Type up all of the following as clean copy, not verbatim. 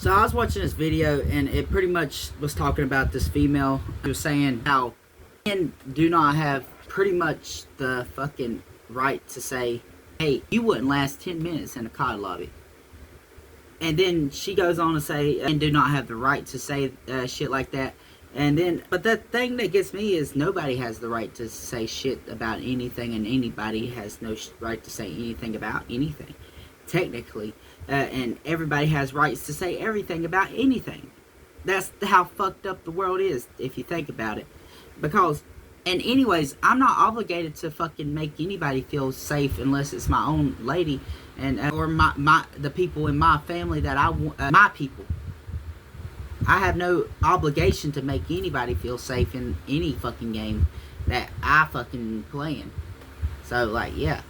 So I was watching this video, and it pretty much was talking about this female. It was saying how men do not have pretty much the fucking right to say, hey, you wouldn't last 10 minutes in a COD lobby. And then she goes on to say, and do not have the right to say shit like that. And then, but the thing that gets me is nobody has the right to say shit about anything, and anybody has no right to say anything about anything, technically. And everybody has rights to say everything about anything. That's how fucked up the world is, if you think about it. Because, and anyways, I'm not obligated to fucking make anybody feel safe unless it's my own lady, and or the people in my family that I want, my people. I have no obligation to make anybody feel safe in any fucking game that I fucking playing. So, like, yeah.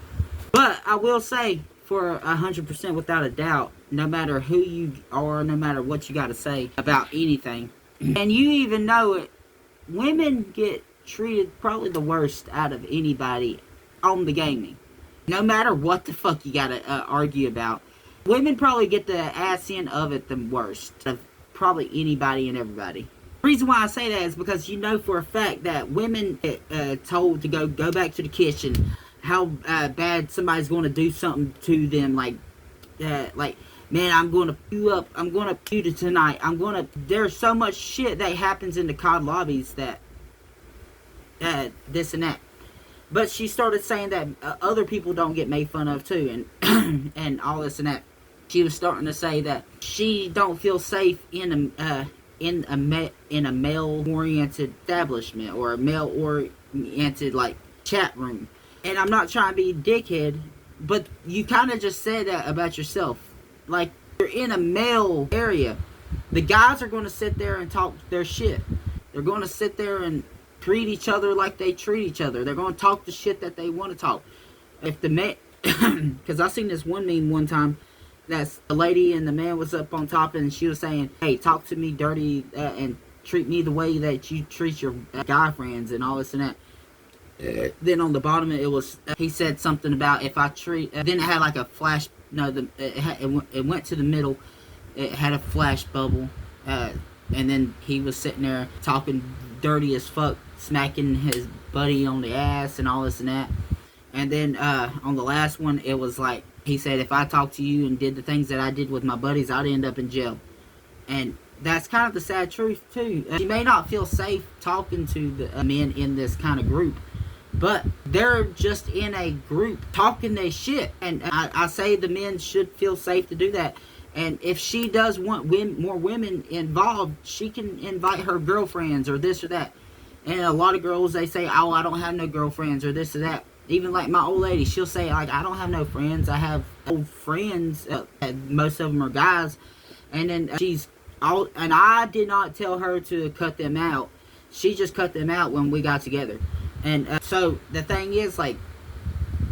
But I will say, for 100% without a doubt, no matter who you are, no matter what you got to say about anything, and you even know it, women get treated probably the worst out of anybody on the gaming. No matter what the fuck you got to argue about, women probably get the ass end of it the worst of probably anybody and everybody. The reason why I say that is because you know for a fact that women get told to go back to the kitchen, how bad somebody's going to do something to them, like, man, I'm going to pew up, I'm going to pew to tonight, there's so much shit that happens in the COD lobbies that, this and that. But she started saying that other people don't get made fun of too, and, and all this and that. She was starting to say that she don't feel safe in a male-oriented establishment, or a male-oriented, like, chat room. And I'm not trying to be a dickhead, but you kind of just said that about yourself. Like, you're in a male area. The guys are going to sit there and talk their shit. They're going to sit there and treat each other like they treat each other. They're going to talk the shit that they want to talk. If the man... Because I seen this one meme one time. That's the lady and the man was up on top, and she was saying, hey, talk to me dirty and treat me the way that you treat your guy friends and all this and that. Then on the bottom it was, he said something about if I treat, then it had like a flash, no, it went to the middle, it had a flash bubble, and then he was sitting there talking dirty as fuck, smacking his buddy on the ass and all this and that. And then on the last one, it was like, he said, if I talked to you and did the things that I did with my buddies, I'd end up in jail. And that's kind of the sad truth, too. She may not feel safe talking to the men in this kind of group, but they're just in a group talking their shit. And I say the men should feel safe to do that. And if she does want more women involved, she can invite her girlfriends or this or that. And a lot of girls, they say, oh, I don't have no girlfriends or this or that. Even like my old lady, she'll say, like, I don't have no friends. I have old friends. Most of them are guys. And then and I did not tell her to cut them out. She just cut them out when we got together. And so the thing is, like,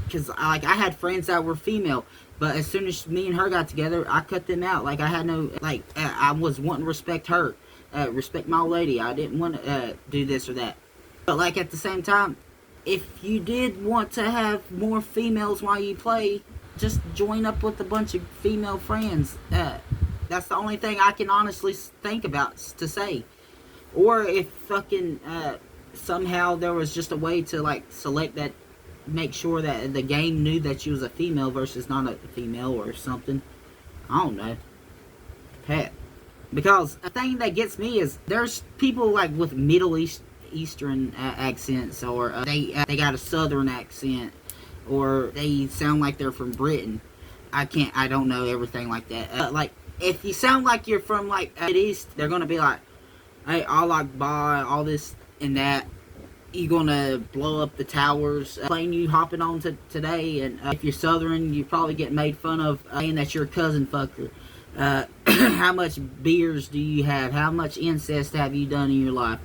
because I had friends that were female, but as soon as me and her got together, I cut them out. Like, I had no, like, I was wanting to respect her, respect my old lady. I didn't want to do this or that. But, like, at the same time, if you did want to have more females while you play, just join up with a bunch of female friends. That's the only thing I can honestly think about to say. Or if fucking somehow there was just a way to, like, select that, make sure that the game knew that you was a female versus not a female or something. I don't know. Heck. Because the thing that gets me is there's people, like, with Middle Eastern accents, or they got a Southern accent, or they sound like they're from Britain. I don't know everything like that. Like, if you sound like you're from, like, East, they're gonna be like, hey, Allah Akbar, all this and that. You're gonna blow up the towers. Plane you hopping on today, and if you're Southern, you probably get made fun of saying that you're a cousin fucker. How much beers do you have? How much incest have you done in your life?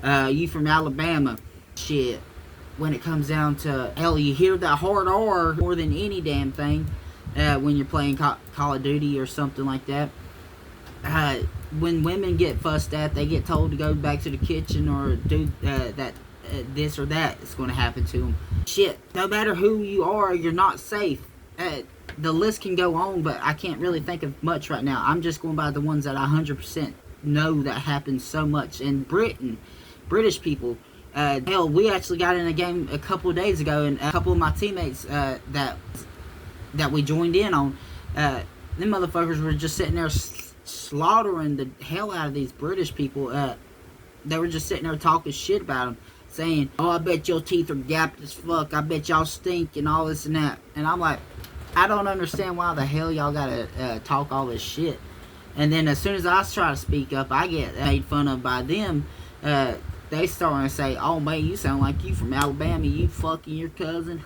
You from Alabama? Shit. When it comes down to, hell, you hear that hard R more than any damn thing when you're playing Call of Duty or something like that. When women get fussed at, they get told to go back to the kitchen or do that. This or that is going to happen to them. Shit, no matter who you are, you're not safe. the list can go on, but I can't really think of much right now. I'm just going by the ones that I 100% know that happens so much in Britain. British people. Hell, we actually got in a game a couple of days ago, and a couple of my teammates that we joined in on, them motherfuckers were just sitting there slaughtering the hell out of these British people. They were just sitting there talking shit about them, saying, "Oh, I bet your teeth are gapped as fuck. I bet y'all stink," and all this and that. And I'm like, I don't understand why the hell y'all gotta talk all this shit. And then as soon as I try to speak up, I get made fun of by them. They starting to say, "Oh man, you sound like you from Alabama. You fucking your cousin."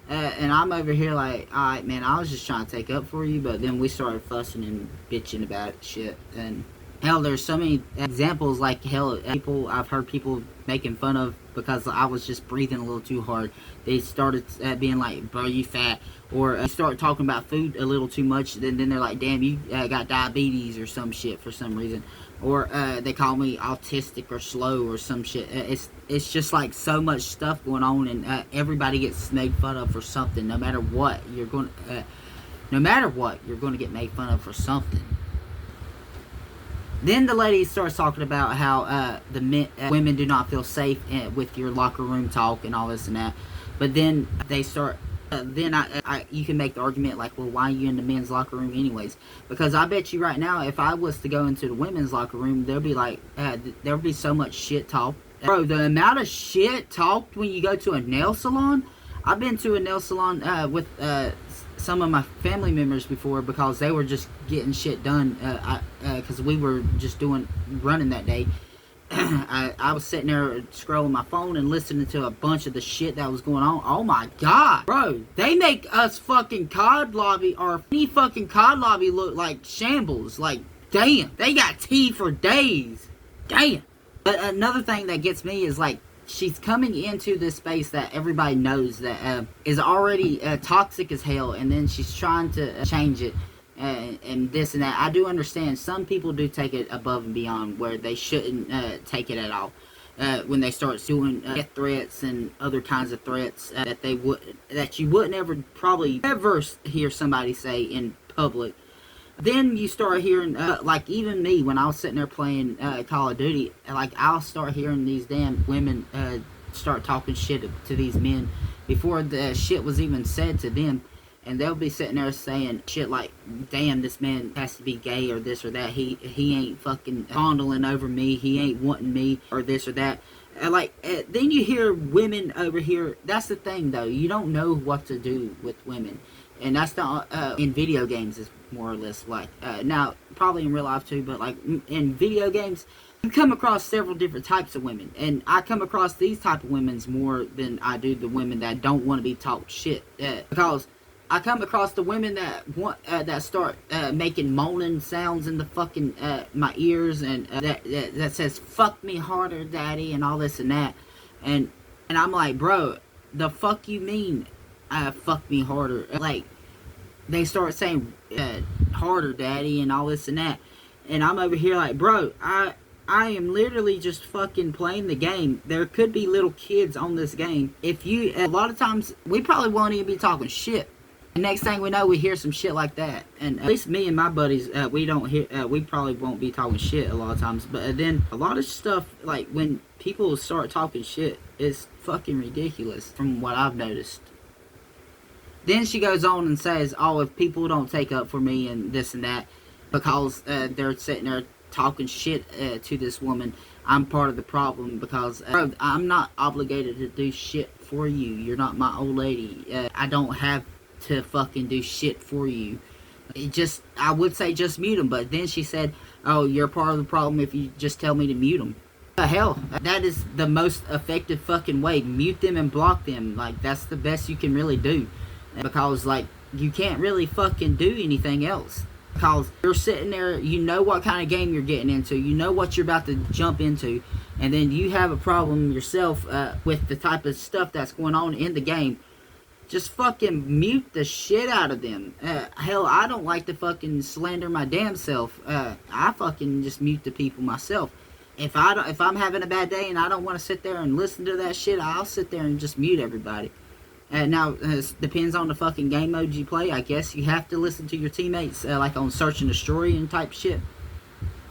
And I'm over here like, alright man, I was just trying to take up for you. But then we started fussing and bitching about shit. And hell, there's so many examples, like hell, people I've heard people making fun of because I was just breathing a little too hard. They started being like, "Bro, you fat," or start talking about food a little too much. Then they're like, "Damn, you got diabetes," or some shit for some reason. Or they call me autistic or slow or some shit. It's just like so much stuff going on, and everybody gets made fun of for something. No matter what, you're going to get made fun of for something. Then the lady starts talking about how women do not feel safe with your locker room talk and all this and that. But then they start. You can make the argument like, well, why are you in the men's locker room anyways? Because I bet you right now, if I was to go into the women's locker room, there'd be like, there'd be so much shit talk. Bro, the amount of shit talked when you go to a nail salon. I've been to a nail salon with some of my family members before because they were just getting shit done because we were just running that day. I was sitting there scrolling my phone and listening to a bunch of the shit that was going on. Oh my god, bro, they make us fucking COD lobby or any fucking COD lobby look like shambles. Like, damn, they got tea for days. Damn. But another thing that gets me is like, she's coming into this space that everybody knows that is already toxic as hell, and then she's trying to change it. And this and that. I do understand some people do take it above and beyond where they shouldn't take it at all. When they start doing death threats and other kinds of threats that you wouldn't ever probably ever hear somebody say in public. Then you start hearing like even me when I was sitting there playing Call of Duty, like I'll start hearing these damn women start talking shit to these men before the shit was even said to them. And they'll be sitting there saying shit like, "Damn, this man has to be gay," or this or that. He ain't fucking fondling over me. He ain't wanting me, or this or that. Then you hear women over here. That's the thing, though. You don't know what to do with women. And that's not, in video games is more or less like, now, probably in real life too, but like, in video games, you come across several different types of women. And I come across these type of women's more than I do the women that don't want to be talked shit. Because I come across the women that want that start making moaning sounds in the fucking my ears, and that says "fuck me harder, daddy," and all this and that, and I'm like, bro, the fuck you mean, fuck me harder? Like, they start saying harder, daddy, and all this and that, and I'm over here like, bro, I am literally just fucking playing the game. There could be little kids on this game. A lot of times we probably won't even be talking shit. The next thing we know, we hear some shit like that, and at least me and my buddies, we probably won't be talking shit a lot of times. But then a lot of stuff, like when people start talking shit, is fucking ridiculous from what I've noticed. Then she goes on and says, "Oh, if people don't take up for me and this and that, because they're sitting there talking shit to this woman, I'm part of the problem because bro, I'm not obligated to do shit for you. You're not my old lady. I don't have to fucking do shit for you. I would say just mute them." But then she said, "Oh, you're part of the problem if you just tell me to mute them." The hell, that is the most effective fucking way. Mute them and block them. Like, that's the best you can really do, because like you can't really fucking do anything else. Because you're sitting there, you know what kind of game you're getting into, you know what you're about to jump into, and then you have a problem yourself with the type of stuff that's going on in the game. Just fucking mute the shit out of them. Hell, I don't like to fucking slander my damn self. I fucking just mute the people myself. If I'm having a bad day and I don't want to sit there and listen to that shit, I'll sit there and just mute everybody. Now, it depends on the fucking game mode you play. I guess you have to listen to your teammates, like on Search and Destroy and type shit.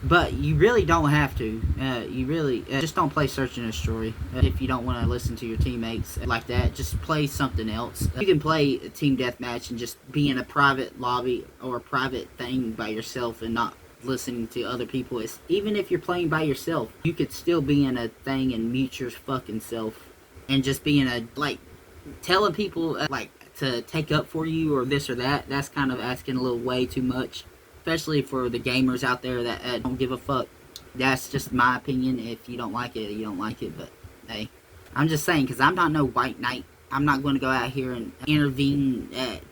But you really don't have to. You really just don't play Search and Destroy if you don't want to listen to your teammates like that. Just play something else. You can play a team deathmatch and just be in a private lobby or a private thing by yourself and not listening to other people. Even if you're playing by yourself, you could still be in a thing and mute your fucking self and just be in a, like, telling people like to take up for you or this or that. That's kind of asking a little way too much, especially for the gamers out there that don't give a fuck. That's just my opinion. If you don't like it, you don't like it. But hey, I'm just saying, because I'm not no white knight. I'm not going to go out here and intervene,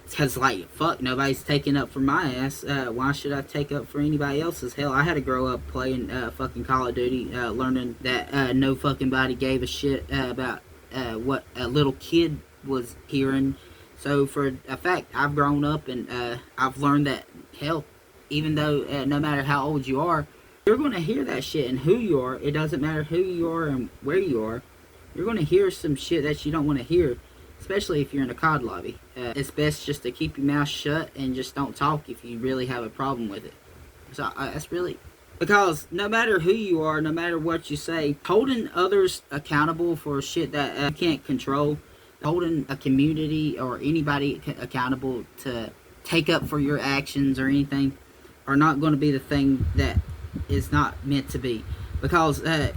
because, like, fuck, nobody's taking up for my ass. Why should I take up for anybody else's? Hell, I had to grow up playing fucking Call of Duty, learning that no fucking body gave a shit about what a little kid was hearing. So, for a fact, I've grown up and I've learned that, hell, even though no matter how old you are, you're going to hear that shit, and who you are. It doesn't matter who you are and where you are. You're going to hear some shit that you don't want to hear, especially if you're in a COD lobby. It's best just to keep your mouth shut and just don't talk if you really have a problem with it. So that's really... Because no matter who you are, no matter what you say, holding others accountable for shit that you can't control, holding a community or anybody accountable to take up for your actions or anything, are not going to be the thing that is not meant to be. Because that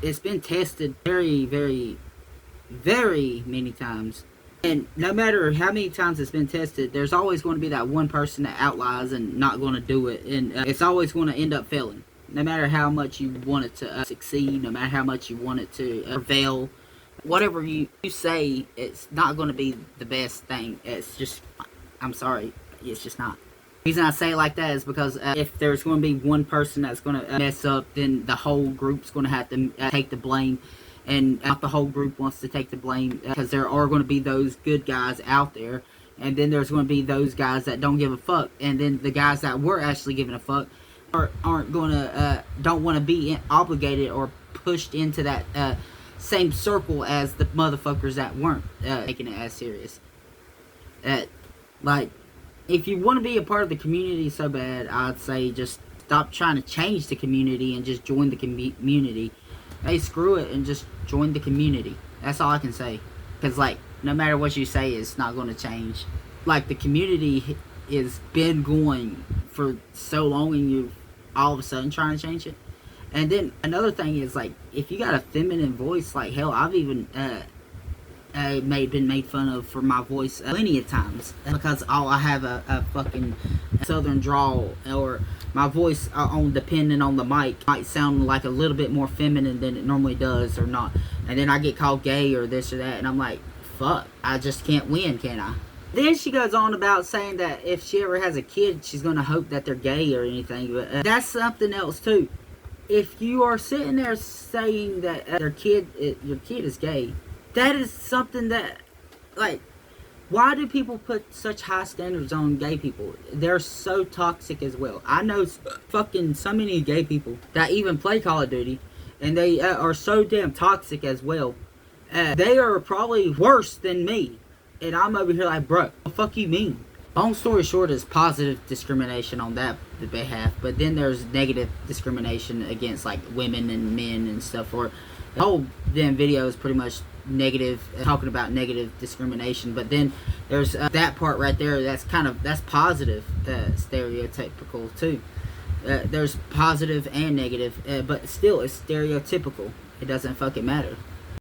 it's been tested very, very, very many times. And no matter how many times it's been tested, there's always going to be that one person that outlies and not going to do it. And it's always going to end up failing. No matter how much you want it to succeed, no matter how much you want it to prevail, whatever you say, it's not going to be the best thing. It's just, I'm sorry, it's just not. The reason I say it like that is because if there's going to be one person that's going to mess up, then the whole group's going to have to take the blame. And not the whole group wants to take the blame, because there are going to be those good guys out there, and then there's going to be those guys that don't give a fuck, and then the guys that were actually giving a fuck aren't going to, don't want to be obligated or pushed into that same circle as the motherfuckers that weren't taking it as serious. Like, if you want to be a part of the community so bad, I'd say just stop trying to change the community and just join the community. Hey, screw it and just join the community. That's all I can say. Because, like, no matter what you say, it's not going to change. Like, the community has been going for so long and you're all of a sudden trying to change it. And then another thing is, like, if you got a feminine voice, like, hell, I've even been made fun of for my voice plenty of times, because I have a fucking southern drawl, or my voice depending on the mic might sound like a little bit more feminine than it normally does or not, and then I get called gay or this or that, and I'm like, fuck, I just can't win, can I? Then she goes on about saying that if she ever has a kid, she's gonna hope that they're gay or anything, but that's something else too. If you are sitting there saying that your kid is gay, that is something that, like, why do people put such high standards on gay people? They're so toxic as well. I know fucking so many gay people that even play Call of Duty, and they are so damn toxic as well. They are probably worse than me. And I'm over here like, bro, what the fuck you mean? Long story short is positive discrimination on that behalf, but then there's negative discrimination against, like, women and men and stuff. Or the whole damn video is pretty much negative, talking about negative discrimination, but then there's that part right there that's positive, stereotypical too. There's positive and negative, but still it's stereotypical. It doesn't fucking matter.